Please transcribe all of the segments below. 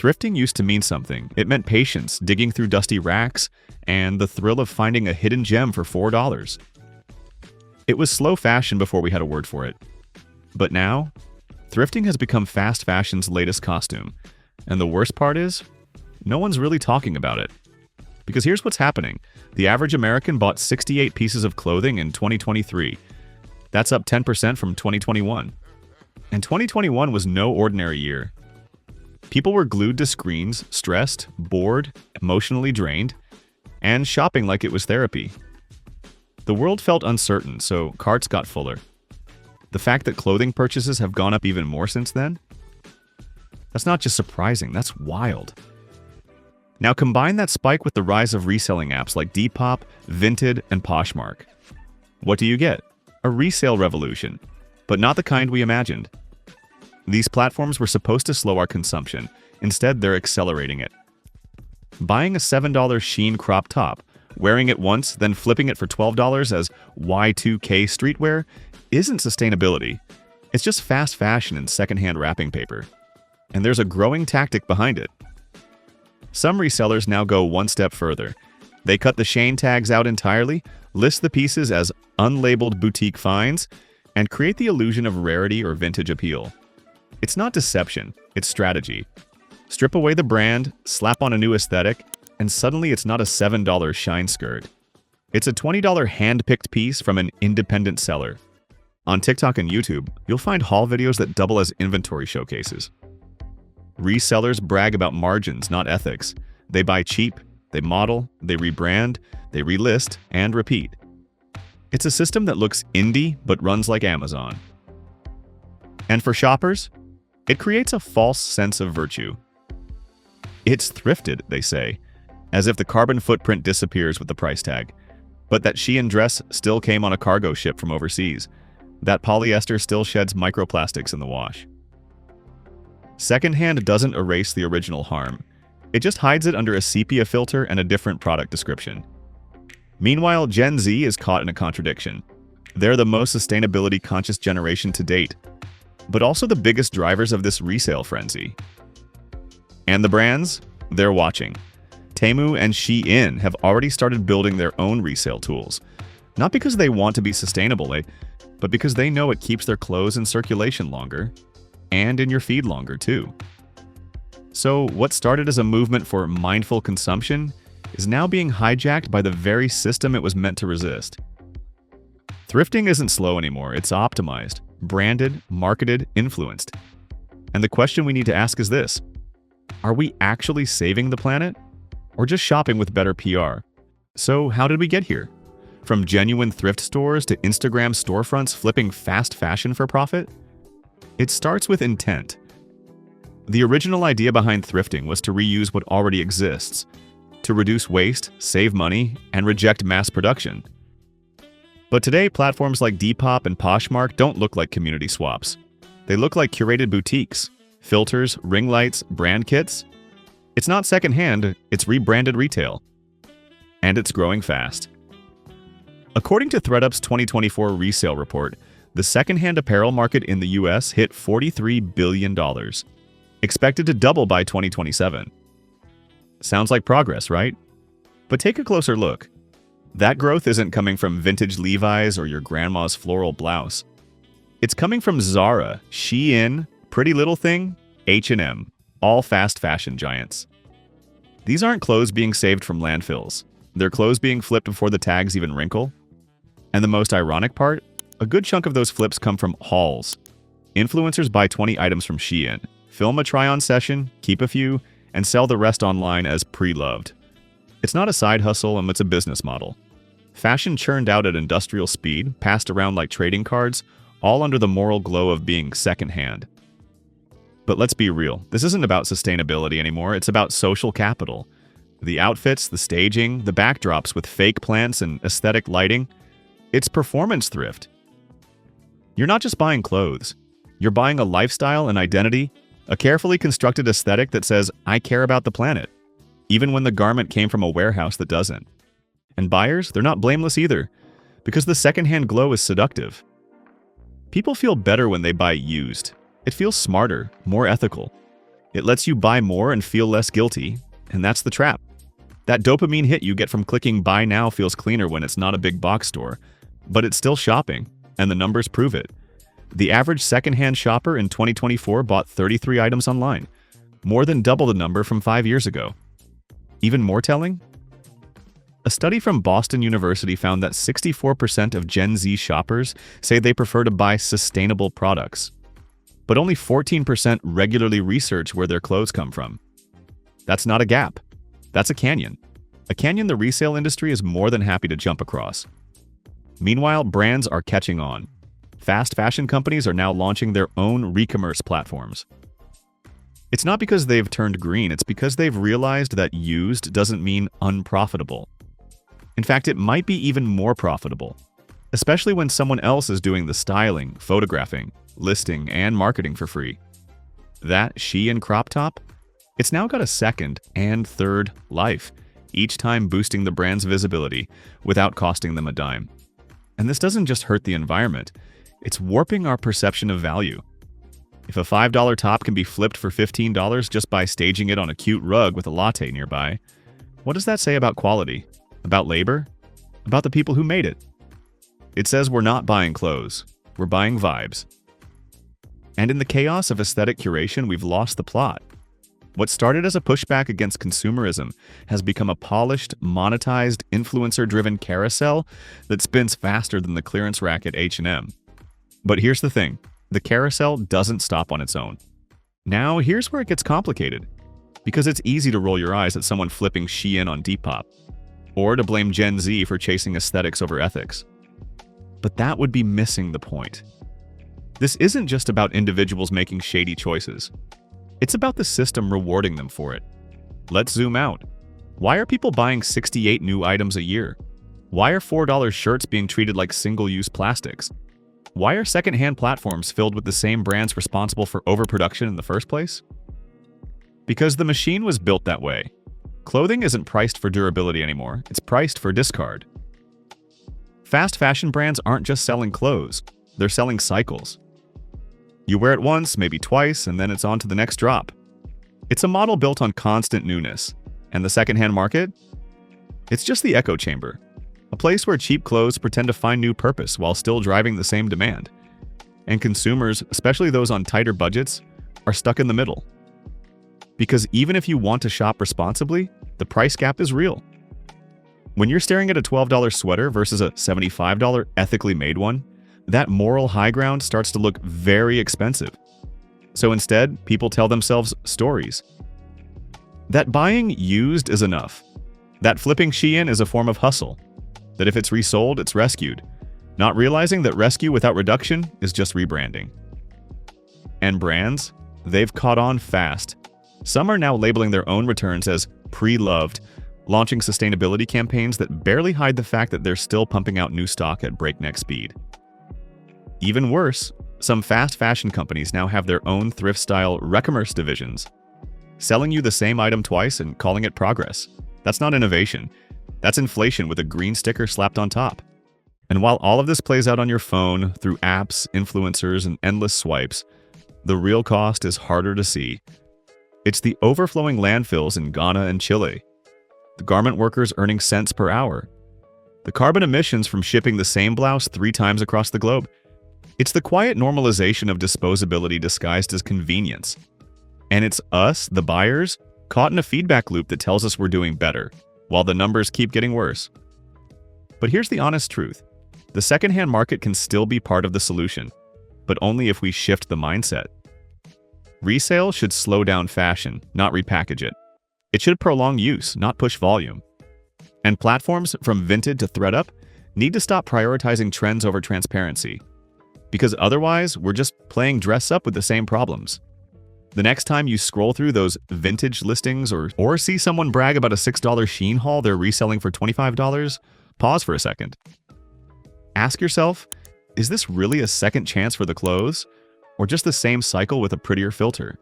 Thrifting used to mean something. It meant patience, digging through dusty racks, and the thrill of finding a hidden gem for $4. It was slow fashion before we had a word for it. But now, thrifting has become fast fashion's latest costume. And the worst part is, no one's really talking about it. Because here's what's happening. The average American bought 68 pieces of clothing in 2023. That's up 10% from 2021. And 2021 was no ordinary year. People were glued to screens, stressed, bored, emotionally drained, and shopping like it was therapy. The world felt uncertain, so carts got fuller. The fact that clothing purchases have gone up even more since then? That's not just surprising, that's wild. Now combine that spike with the rise of reselling apps like Depop, Vinted, and Poshmark. What do you get? A resale revolution, but not the kind we imagined. These platforms were supposed to slow our consumption. Instead, they're accelerating it. Buying a $7 Shein crop top, wearing it once, then flipping it for $12 as Y2K streetwear isn't sustainability. It's just fast fashion and secondhand wrapping paper. And there's a growing tactic behind it. Some resellers now go one step further. They cut the Shein tags out entirely, list the pieces as unlabeled boutique finds, and create the illusion of rarity or vintage appeal. It's not deception, it's strategy. Strip away the brand, slap on a new aesthetic, and suddenly it's not a $7 shine skirt. It's a $20 hand-picked piece from an independent seller. On TikTok and YouTube, you'll find haul videos that double as inventory showcases. Resellers brag about margins, not ethics. They buy cheap, they model, they rebrand, they relist, and repeat. It's a system that looks indie but runs like Amazon. And for shoppers, it creates a false sense of virtue. It's thrifted, they say, as if the carbon footprint disappears with the price tag. But that Shein dress still came on a cargo ship from overseas. That polyester still sheds microplastics in the wash. Secondhand doesn't erase the original harm. It just hides it under a sepia filter and a different product description. Meanwhile, Gen Z is caught in a contradiction. They're the most sustainability-conscious generation to date, but also the biggest drivers of this resale frenzy. And the brands? They're watching. Temu and Shein have already started building their own resale tools. Not because they want to be sustainable, but because they know it keeps their clothes in circulation longer, and in your feed longer too. So what started as a movement for mindful consumption is now being hijacked by the very system it was meant to resist. Thrifting isn't slow anymore, it's optimized, branded, marketed, influenced. And the question we need to ask is this: are we actually saving the planet, or just shopping with better PR? So how did we get here? From genuine thrift stores to Instagram storefronts flipping fast fashion for profit? It starts with intent. The original idea behind thrifting was to reuse what already exists, to reduce waste, save money, and reject mass production. But today, platforms like Depop and Poshmark don't look like community swaps. They look like curated boutiques, filters, ring lights, brand kits. It's not secondhand, it's rebranded retail. And it's growing fast. According to ThredUp's 2024 resale report, the secondhand apparel market in the US hit $43 billion, expected to double by 2027. Sounds like progress, right? But take a closer look. That growth isn't coming from vintage Levi's or your grandma's floral blouse. It's coming from Zara, Shein, Pretty Little Thing, H&M, all fast fashion giants. These aren't clothes being saved from landfills. They're clothes being flipped before the tags even wrinkle. And the most ironic part? A good chunk of those flips come from hauls. Influencers buy 20 items from Shein, film a try-on session, keep a few, and sell the rest online as pre-loved. It's not a side hustle, and it's a business model. Fashion churned out at industrial speed, passed around like trading cards, all under the moral glow of being secondhand. But let's be real, this isn't about sustainability anymore, it's about social capital. The outfits, the staging, the backdrops with fake plants and aesthetic lighting, it's performance thrift. You're not just buying clothes. You're buying a lifestyle and identity, a carefully constructed aesthetic that says, I care about the planet, even when the garment came from a warehouse that doesn't. And buyers, they're not blameless either, because the secondhand glow is seductive. People feel better when they buy used. It feels smarter, more ethical. It lets you buy more and feel less guilty, and that's the trap. That dopamine hit you get from clicking buy now feels cleaner when it's not a big box store, but it's still shopping, and the numbers prove it. The average secondhand shopper in 2024 bought 33 items online, more than double the number from 5 years ago. Even more telling? A study from Boston University found that 64% of Gen Z shoppers say they prefer to buy sustainable products, but only 14% regularly research where their clothes come from. That's not a gap. That's a canyon. A canyon the resale industry is more than happy to jump across. Meanwhile, brands are catching on. Fast fashion companies are now launching their own re-commerce platforms. It's not because they've turned green, it's because they've realized that used doesn't mean unprofitable. In fact, it might be even more profitable, especially when someone else is doing the styling, photographing, listing, and marketing for free. That Shein crop top? It's now got a second and third life, each time boosting the brand's visibility without costing them a dime. And this doesn't just hurt the environment, it's warping our perception of value. If a $5 top can be flipped for $15 just by staging it on a cute rug with a latte nearby, what does that say about quality? About labor? About the people who made it? It says we're not buying clothes, we're buying vibes. And in the chaos of aesthetic curation, we've lost the plot. What started as a pushback against consumerism has become a polished, monetized, influencer-driven carousel that spins faster than the clearance rack at H&M. But here's the thing, the carousel doesn't stop on its own. Now, here's where it gets complicated, because it's easy to roll your eyes at someone flipping Shein on Depop, or to blame Gen Z for chasing aesthetics over ethics. But that would be missing the point. This isn't just about individuals making shady choices. It's about the system rewarding them for it. Let's zoom out. Why are people buying 68 new items a year? Why are $4 shirts being treated like single-use plastics? Why are secondhand platforms filled with the same brands responsible for overproduction in the first place? Because the machine was built that way. Clothing isn't priced for durability anymore, it's priced for discard. Fast fashion brands aren't just selling clothes, they're selling cycles. You wear it once, maybe twice, and then it's on to the next drop. It's a model built on constant newness. And the secondhand market? It's just the echo chamber. A place where cheap clothes pretend to find new purpose while still driving the same demand. And consumers, especially those on tighter budgets, are stuck in the middle. Because even if you want to shop responsibly, the price gap is real. When you're staring at a $12 sweater versus a $75 ethically made one, that moral high ground starts to look very expensive. So instead, people tell themselves stories. That buying used is enough. That flipping Shein is a form of hustle. That if it's resold, it's rescued. Not realizing that rescue without reduction is just rebranding. And brands? They've caught on fast. Some are now labeling their own returns as pre-loved, launching sustainability campaigns that barely hide the fact that they're still pumping out new stock at breakneck speed. Even worse, some fast fashion companies now have their own thrift-style re-commerce divisions, selling you the same item twice and calling it progress. That's not innovation. That's inflation with a green sticker slapped on top. And while all of this plays out on your phone, through apps, influencers, and endless swipes, the real cost is harder to see. It's the overflowing landfills in Ghana and Chile, the garment workers earning cents per hour, the carbon emissions from shipping the same blouse 3 times across the globe. It's the quiet normalization of disposability disguised as convenience. And it's us, the buyers, caught in a feedback loop that tells us we're doing better, while the numbers keep getting worse. But here's the honest truth. The secondhand market can still be part of the solution, but only if we shift the mindset. Resale should slow down fashion, not repackage it. It should prolong use, not push volume. And platforms, from Vinted to ThredUp, need to stop prioritizing trends over transparency. Because otherwise, we're just playing dress up with the same problems. The next time you scroll through those vintage listings or see someone brag about a $6 Shein haul they're reselling for $25, pause for a second. Ask yourself, is this really a second chance for the clothes? Or just the same cycle with a prettier filter?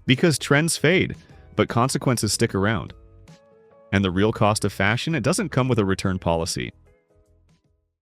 Because trends fade, but consequences stick around. And the real cost of fashion, it doesn't come with a return policy.